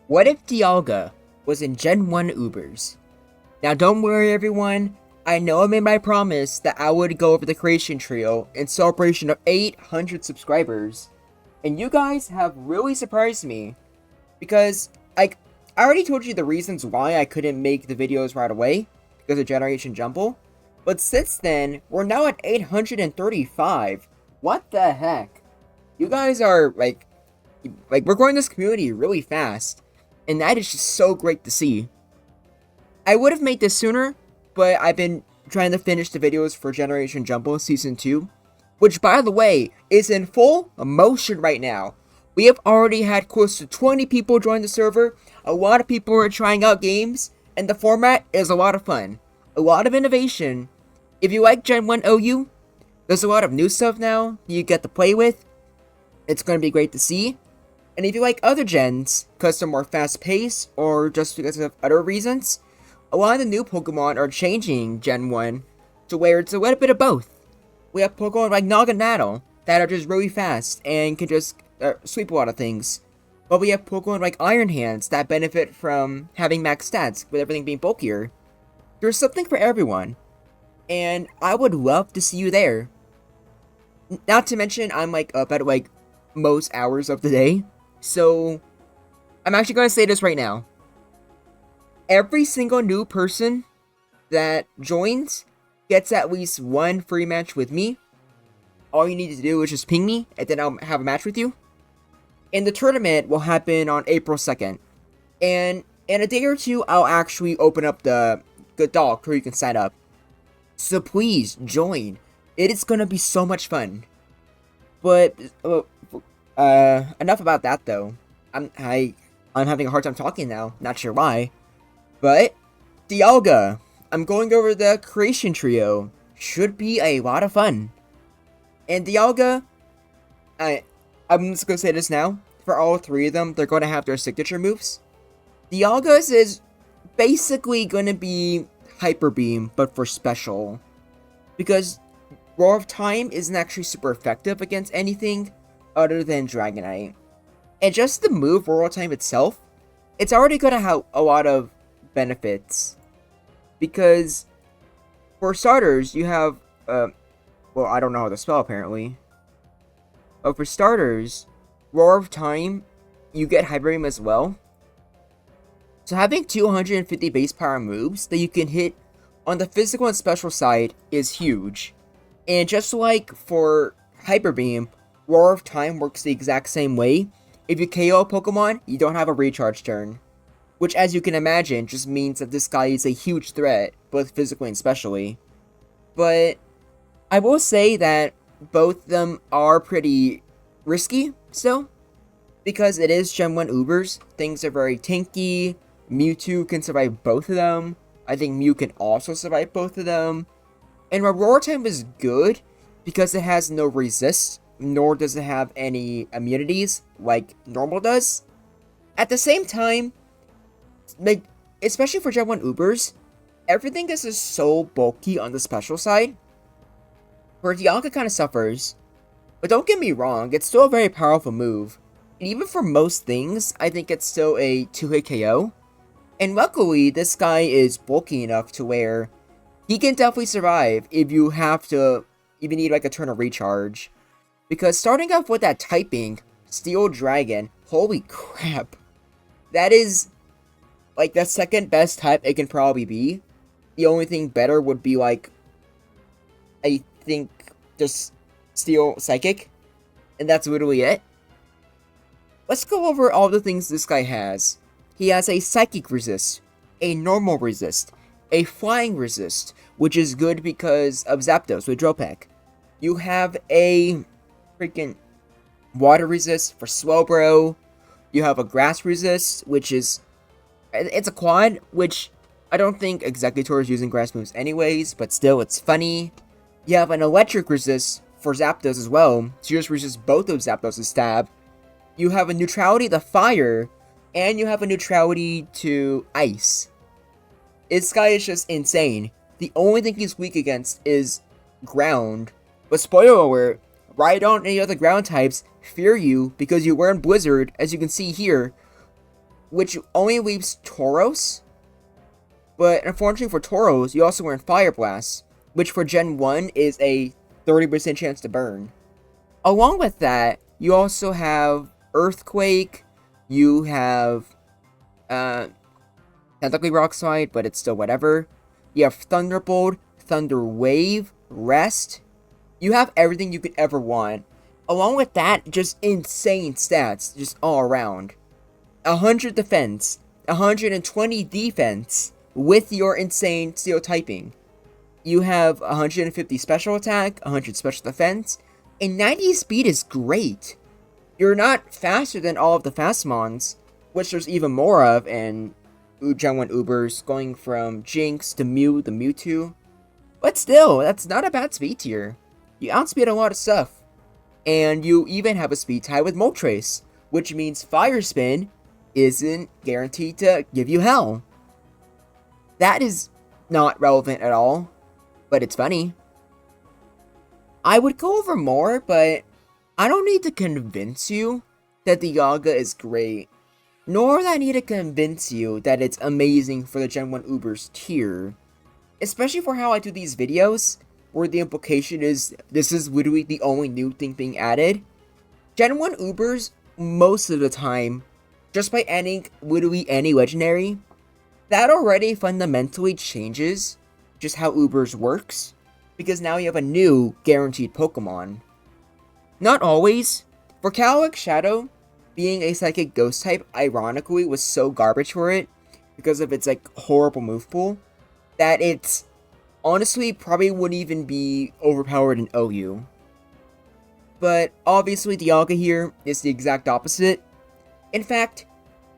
What if DIALGA was in Gen 1 Ubers? Now don't worry everyone, I know I made my promise that I would go over the creation trio in celebration of 800 subscribers, and you guys have really surprised me, because I already told you the reasons why I couldn't make the videos right away, because of Generation Jumble, but since then, we're now at 835. What the heck? You guys are, like we're growing this community really fast, and that is just so great to see. I would have made this sooner, but I've been trying to finish the videos for Generation Jumble Season 2, which, by the way, is in full motion right now. We have already had close to 20 people join the server, a lot of people are trying out games, and the format is a lot of fun. A lot of innovation. If you like Gen 1 OU, there's a lot of new stuff now you get to play with. It's going to be great to see. And if you like other gens, because they're more fast-paced, or just because of other reasons, a lot of the new Pokemon are changing Gen 1 to where it's a little bit of both. We have Pokemon like Naganadel that are just really fast and can just sweep a lot of things. But we have Pokemon like Iron Hands that benefit from having max stats with everything being bulkier. There's something for everyone, and I would love to see you there. Not to mention, I'm like up at like most hours of the day, so I'm actually going to say this right now. Every single new person that joins gets at least one free match with me. All you need to do is just ping me, and then I'll have a match with you. And the tournament will happen on April 2nd. And in a day or two, I'll actually open up the dock where you can sign up. So please, join. It is going to be so much fun. But, enough about that though. I'm having a hard time talking now, not sure why. But, DIALGA, I'm going over the creation trio. Should be a lot of fun. And DIALGA, I'm just going to say this now. For all three of them, they're going to have their signature moves. DIALGA's is basically going to be Hyper Beam, but for special. Because Roar of Time isn't actually super effective against anything other than Dragonite. And just the move Roar of Time itself, it's already going to have a lot of benefits. Because for starters, you have, well, I don't know how to spell apparently. But for starters, Roar of Time, you get Hyper Beam as well. So having 250 base power moves that you can hit on the physical and special side is huge. And just like for Hyper Beam, Roar of Time works the exact same way. If you KO a Pokemon, you don't have a recharge turn. Which, as you can imagine, just means that this guy is a huge threat, both physically and specially. But I will say that both of them are pretty risky still. Because it is Gen 1 Ubers, things are very tanky. Mewtwo can survive both of them. I think Mew can also survive both of them. And Roar Time is good because it has no resist, nor does it have any immunities like normal does. At the same time, like, especially for Gen 1 Ubers, everything is just so bulky on the special side, where DIALGA kind of suffers. But don't get me wrong, it's still a very powerful move. And even for most things, I think it's still a 2-hit KO. And luckily, this guy is bulky enough to where he can definitely survive if you need like a turn of recharge. Because starting off with that typing, Steel Dragon, holy crap. That is like the second best type it can probably be. The only thing better would be like, I think, just Steel Psychic. And that's literally it. Let's go over all the things this guy has. He has a Psychic Resist, a Normal Resist, a Flying Resist, which is good because of Zapdos with Drill Peck. You have a freaking Water Resist for Slowbro. You have a Grass Resist, which is, it's a quad, which I don't think Executor is using grass moves anyways, but still, it's funny. You have an Electric Resist for Zapdos as well, so you just resist both of Zapdos' stab. You have a neutrality to Fire, and you have a neutrality to Ice. This guy is just insane. The only thing he's weak against is Ground. But spoiler alert, Ryon and any other ground types fear you because you wear in Blizzard, as you can see here. which only leaves Tauros. But unfortunately for Tauros, you also learn Fire Blast, which for Gen 1 is a 30% chance to burn. Along with that, you also have Earthquake, you have, technically Rock Slide, but it's still whatever. You have Thunderbolt, Thunder Wave, Rest. You have everything you could ever want. Along with that, just insane stats, just all around. 100 defense, 120 defense, with your insane steel typing. You have 150 special attack, 100 special defense, and 90 speed is great. You're not faster than all of the fast mons, which there's even more of in Gen 1 Ubers, going from Jinx to Mew to Mewtwo. But still, that's not a bad speed tier. You outspeed a lot of stuff. And you even have a speed tie with Moltres, which means Fire Spin isn't guaranteed to give you hell. That is not relevant at all, but it's funny. I would go over more, but I don't need to convince you that the DIALGA is great, nor do I need to convince you that it's amazing for the Gen 1 Ubers tier. Especially for how I do these videos, where the implication is this is literally the only new thing being added. Gen 1 Ubers, most of the time, just by adding literally any legendary, that already fundamentally changes just how Ubers works, because now you have a new guaranteed Pokemon. Not always. For Calyx Shadow, being a Psychic Ghost type, ironically, was so garbage for it, because of its like horrible move pool, that it's honestly probably wouldn't even be overpowered in OU. But obviously DIALGA here is the exact opposite. In fact,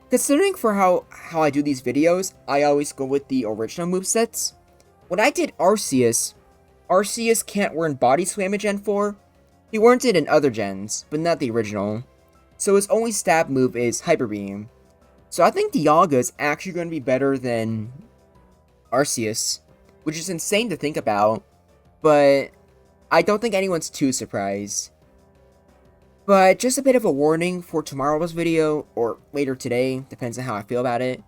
considering for how I do these videos, I always go with the original movesets. When I did Arceus can't learn Body Slam in Gen 4. He learned it in other gens, but not the original. So his only stab move is Hyper Beam. So I think DIALGA is actually going to be better than Arceus, which is insane to think about, but I don't think anyone's too surprised. But just a bit of a warning for tomorrow's video, or later today, depends on how I feel about it.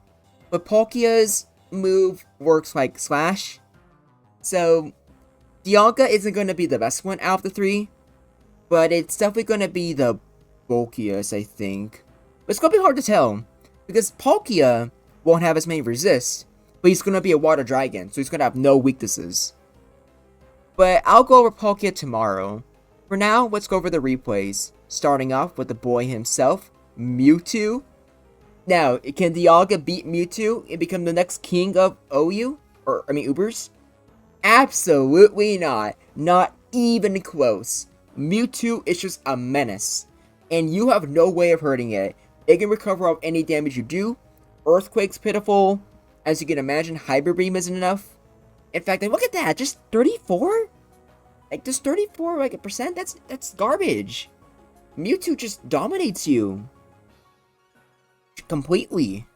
But Palkia's move works like Slash, so DIALGA isn't going to be the best one out of the three, but it's definitely going to be the bulkiest, I think. But it's going to be hard to tell, because Palkia won't have as many resists, but he's going to be a water dragon, so he's going to have no weaknesses. But I'll go over Palkia tomorrow. For now, let's go over the replays, starting off with the boy himself, Mewtwo. Now, can DIALGA beat Mewtwo and become the next king of Ubers? Absolutely not. Not even close. Mewtwo is just a menace, and you have no way of hurting it. It can recover off any damage you do. Earthquake's pitiful. As you can imagine, Hyper Beam isn't enough. In fact, look at that, just 34? Like, just 34, like, percent? That's garbage. Mewtwo just dominates you. Completely.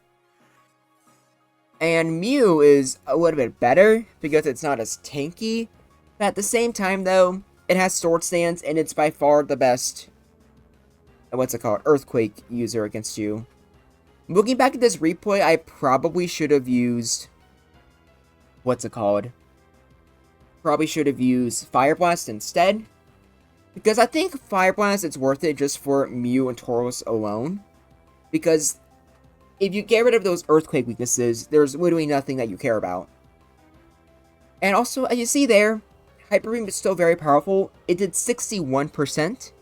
And Mew is a little bit better, because it's not as tanky. But at the same time, though, it has Sword Stance, and it's by far the best, Earthquake user against you. Looking back at this replay, I probably should have used, Probably should have used Fire Blast instead. Because I think Fire Blast, it's worth it just for Mew and Tauros alone. Because if you get rid of those Earthquake weaknesses, there's literally nothing that you care about. And also, as you see there, Hyper Beam is still very powerful. It did 61%.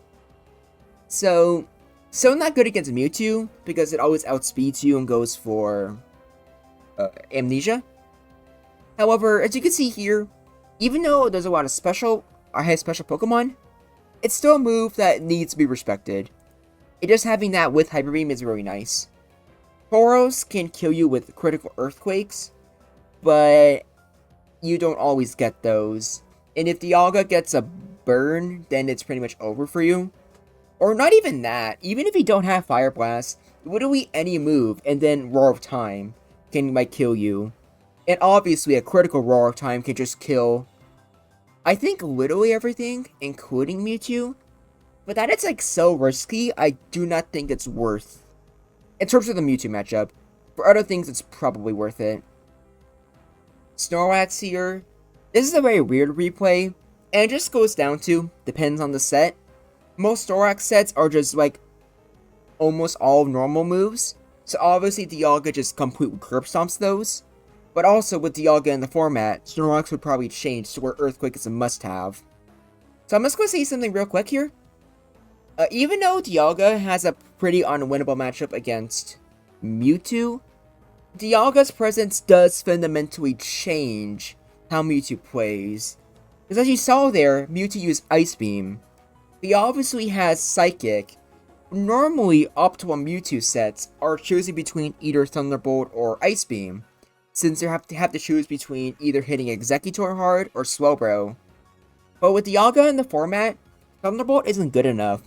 So not good against Mewtwo, because it always outspeeds you and goes for Amnesia. However, as you can see here, even though there's a lot of high special Pokemon, it's still a move that needs to be respected. It just having that with Hyper Beam is really nice. Horos can kill you with critical Earthquakes, but you don't always get those. And if DIALGA gets a burn, then it's pretty much over for you. Or not even that, even if you don't have Fire Blast, literally any move and then Roar of Time can kill you. And obviously a critical Roar of Time can just kill, I think, literally everything, including Mewtwo. But that is so risky, I do not think it's worth, in terms of the Mewtwo matchup, For other things, it's probably worth it. Snorlax here. This is a very weird replay, and it just goes down to, depends on the set. Most Snorlax sets are just like almost all normal moves, so obviously DIALGA just completely curb stomps those. But also with DIALGA in the format, Snorlax would probably change to where Earthquake is a must-have. So I'm just going to say something real quick here. Even though DIALGA has a pretty unwinnable matchup against Mewtwo, DIALGA's presence does fundamentally change how Mewtwo plays. Because as you saw there, Mewtwo used Ice Beam. He obviously has Psychic. Normally, optimal Mewtwo sets are choosing between either Thunderbolt or Ice Beam, since you have to choose between either hitting Executor hard or Slowbro. But with DIALGA in the format, Thunderbolt isn't good enough,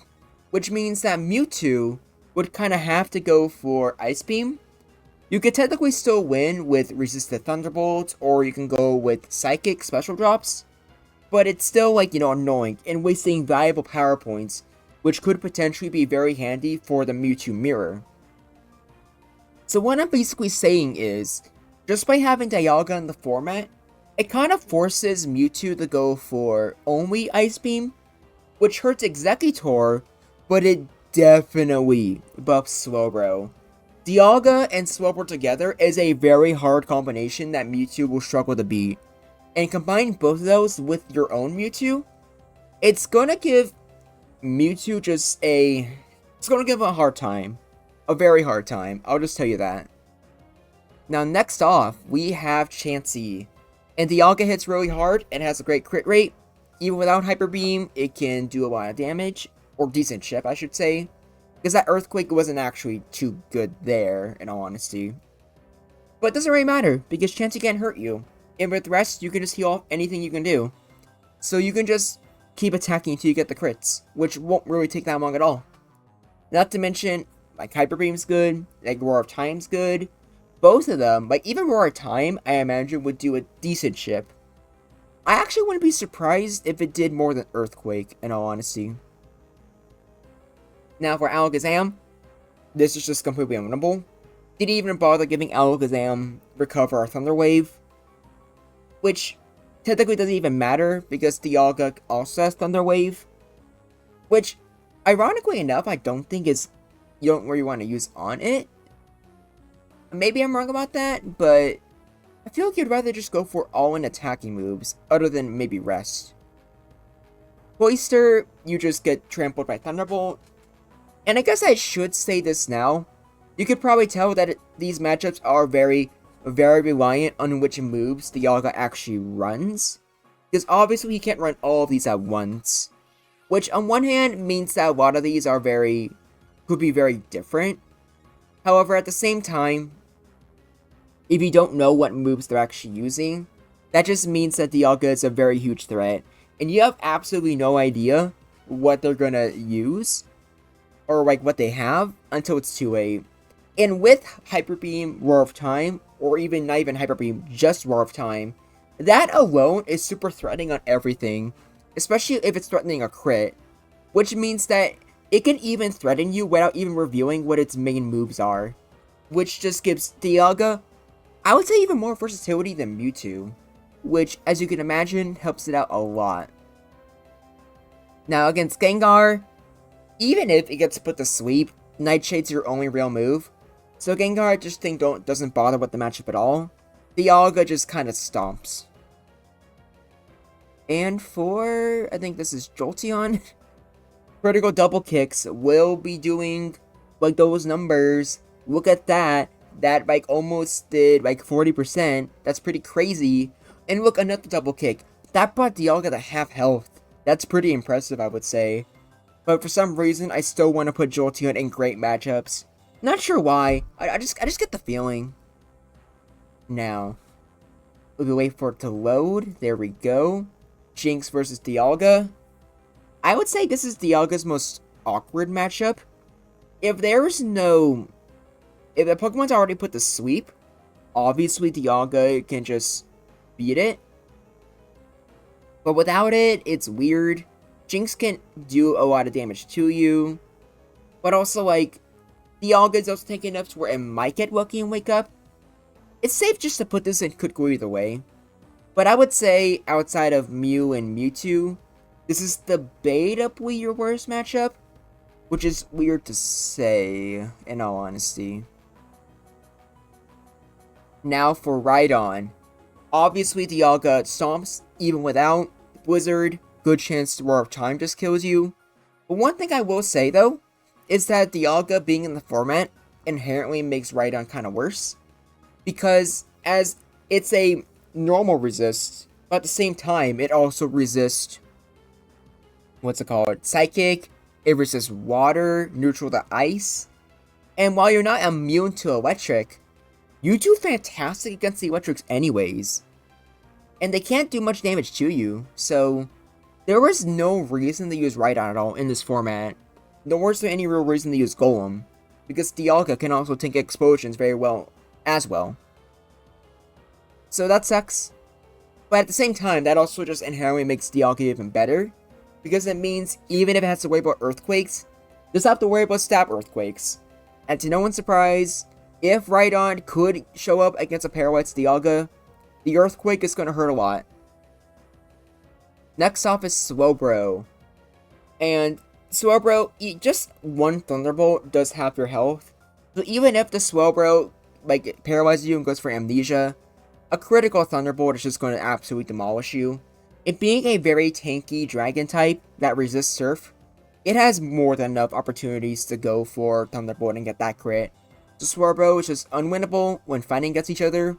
which means that Mewtwo would kind of have to go for Ice Beam. You could technically still win with Resisted Thunderbolt, or you can go with Psychic Special Drops, but it's still, like, annoying and wasting valuable power points, which could potentially be very handy for the Mewtwo Mirror. So what I'm basically saying is, just by having DIALGA in the format, it kind of forces Mewtwo to go for only Ice Beam, which hurts Executor, but it definitely buffs Slowbro. DIALGA and Slowbro together is a very hard combination that Mewtwo will struggle to beat. And combine both of those with your own Mewtwo, it's gonna give Mewtwo it's gonna give him a hard time. A very hard time, I'll just tell you that. Now next off, we have Chancey. And DIALGA hits really hard and has a great crit rate. Even without Hyper Beam, it can do a lot of damage. Or decent chip, I should say. Because that Earthquake wasn't actually too good there, in all honesty. But it doesn't really matter, because Chancey can't hurt you. And with the rest, you can just heal off anything you can do. So you can just keep attacking until you get the crits, which won't really take that long at all. Not to mention, like, Hyper Beam's good, like, Roar of Time's good. Both of them, like, even Roar of Time, I imagine would do a decent chip. I actually wouldn't be surprised if it did more than Earthquake, in all honesty. Now for Alakazam, this is just completely unwinnable. Didn't even bother giving Alakazam Recover or Thunder Wave, which technically doesn't even matter because DIALGA also has Thunder Wave, which, ironically enough, I don't think you don't really want to use on it. Maybe I'm wrong about that, but I feel like you'd rather just go for all-in attacking moves, other than maybe Rest. Cloyster, you just get trampled by Thunderbolt. And I guess I should say this now. You could probably tell that these matchups are very, very reliant on which moves DIALGA actually runs. Because obviously he can't run all of these at once. Which on one hand means that a lot of these could be very different. However, at the same time, if you don't know what moves they're actually using, that just means that DIALGA is a very huge threat. And you have absolutely no idea what they're gonna use, or like what they have, until it's too late. And with Hyper Beam, Roar of Time, or even not even Hyper Beam, just Roar of Time, that alone is super threatening on everything, especially if it's threatening a crit, which means that it can even threaten you without even revealing what its main moves are, which just gives DIALGA, I would say, even more versatility than Mewtwo, which, as you can imagine, helps it out a lot. Now against Gengar, even if it gets put to sleep, Nightshade's your only real move, so Gengar I just think doesn't bother with the matchup at all. DIALGA just kind of stomps. And for, I think this is Jolteon, critical double kicks will be doing, like, those numbers. Look at that. That, like, almost did, like, 40%. That's pretty crazy. And look, another double kick. That brought DIALGA to half health. That's pretty impressive, I would say. But for some reason, I still want to put Jolteon in great matchups. Not sure why. I just get the feeling. Now, we wait for it to load. There we go. Jinx versus DIALGA. I would say this is DIALGA's most awkward matchup. If the Pokemon's already put to sleep, obviously DIALGA can just beat it. But without it, it's weird. Jinx can do a lot of damage to you. But also, like, Dialga is also tanky enough to where it might get lucky and wake up. It's safe just to put this in, could go either way. But I would say, outside of Mew and Mewtwo, this is debatably your worst matchup. Which is weird to say, in all honesty. Now for Ryon. Obviously, Dialga stomps, even without Blizzard. Good chance to Roar of Time just kills you. But one thing I will say, though, is that Dialga being in the format inherently makes Ryon kind of worse. Because as it's a normal resist, but at the same time, it also resists, what's it called, Psychic, it resists water, neutral to ice, and while you're not immune to electric, you do fantastic against the electrics anyways, and they can't do much damage to you, so there was no reason to use Ryon at all in this format, nor was there any real reason to use Golem, because Dialga can also tank explosions very well, as well. So that sucks. But at the same time, that also just inherently makes Dialga even better, because it means even if it has to worry about earthquakes, it doesn't have to worry about stab earthquakes. And to no one's surprise, if Ryon could show up against a paralyzed Dialga, the earthquake is going to hurt a lot. Next off is Slowbro. And Slowbro, just one Thunderbolt does half your health. So even if the Slowbro like paralyzes you and goes for amnesia, a critical Thunderbolt is just going to absolutely demolish you. It being a very tanky dragon type that resists Surf, it has more than enough opportunities to go for Thunderbolt and get that crit. So Slowbro is just unwinnable when fighting against each other,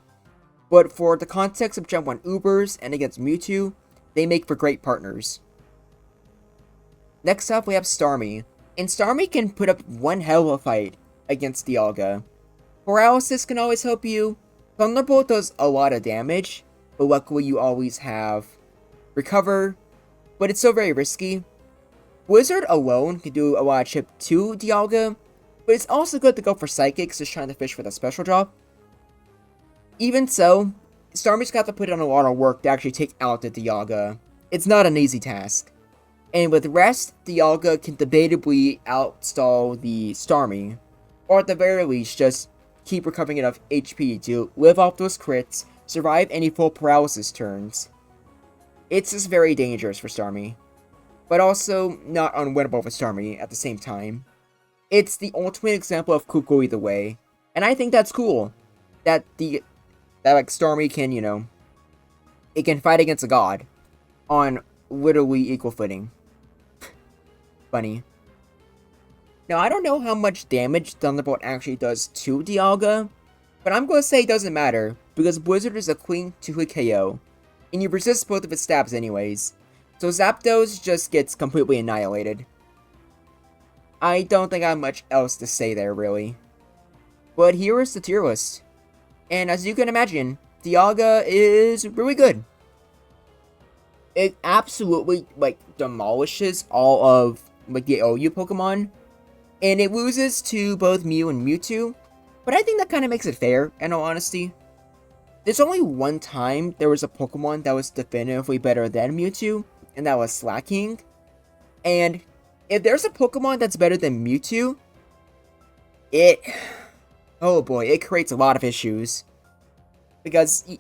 but for the context of Gen 1 Ubers and against Mewtwo, they make for great partners. Next up we have Starmie, and Starmie can put up one hell of a fight against Dialga. Paralysis can always help you. Thunderbolt does a lot of damage, but luckily you always have Recover, but it's still very risky. Blizzard alone can do a lot of chip to Dialga, but it's also good to go for Psychics, just trying to fish for the special drop. Even so, Starmie's got to put in a lot of work to actually take out the Dialga. It's not an easy task. And with Rest, Dialga can debatably outstall the Starmie, or at the very least, just keep recovering enough HP to live off those crits, survive any full paralysis turns. It's just very dangerous for Starmie, but also not unwinnable for Starmie at the same time. It's the ultimate example of could go either way, and I think that's cool. That like Starmie can, it can fight against a god on literally equal footing. Funny. Now, I don't know how much damage Thunderbolt actually does to Dialga, but I'm going to say it doesn't matter, because Blizzard is a clean 2-hit KO, and you resist both of its stabs anyways, so Zapdos just gets completely annihilated. I don't think I have much else to say there, really. But here is the tier list, and as you can imagine, Dialga is really good. It absolutely, demolishes all of, the OU Pokemon, and it loses to both Mew and Mewtwo, but I think that kind of makes it fair, in all honesty. There's only one time there was a Pokemon that was definitively better than Mewtwo, and that was Slaking. And if there's a Pokemon that's better than Mewtwo, oh boy, it creates a lot of issues. Because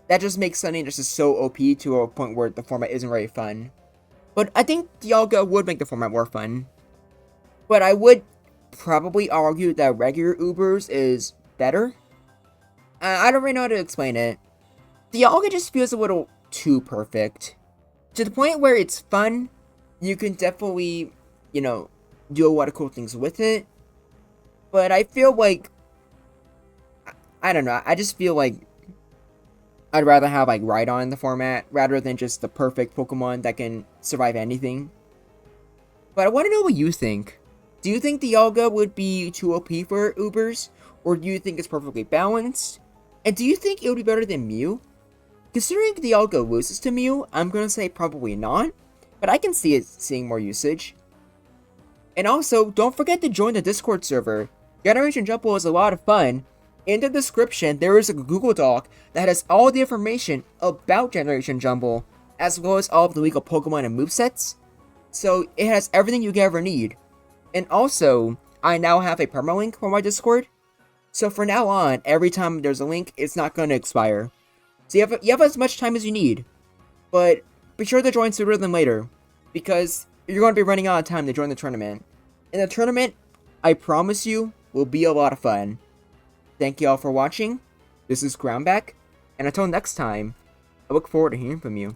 that just makes something just so OP to a point where the format isn't very fun. But I think Dialga would make the format more fun. But I would probably argue that regular Ubers is better. I don't really know how to explain it. Dialga just feels a little too perfect. To the point where it's fun, you can definitely, do a lot of cool things with it. But I feel like, I don't know, I just feel like I'd rather have Ryon in the format rather than just the perfect Pokemon that can survive anything. But I want to know what you think. Do you think Dialga would be too OP for Ubers? Or do you think it's perfectly balanced? And do you think it would be better than Mew? Considering Dialga loses to Mew, I'm going to say probably not. But I can see it seeing more usage. And also, don't forget to join the Discord server. Generation Jumble is a lot of fun. In the description, there is a Google Doc that has all the information about Generation Jumble, as well as all of the legal Pokemon and movesets. So, it has everything you could ever need. And also, I now have a perma link for my Discord. So for now on, every time there's a link, it's not going to expire. So you have as much time as you need. But be sure to join sooner than later, because you're going to be running out of time to join the tournament. And the tournament, I promise you, will be a lot of fun. Thank you all for watching. This is Groundback, and until next time, I look forward to hearing from you.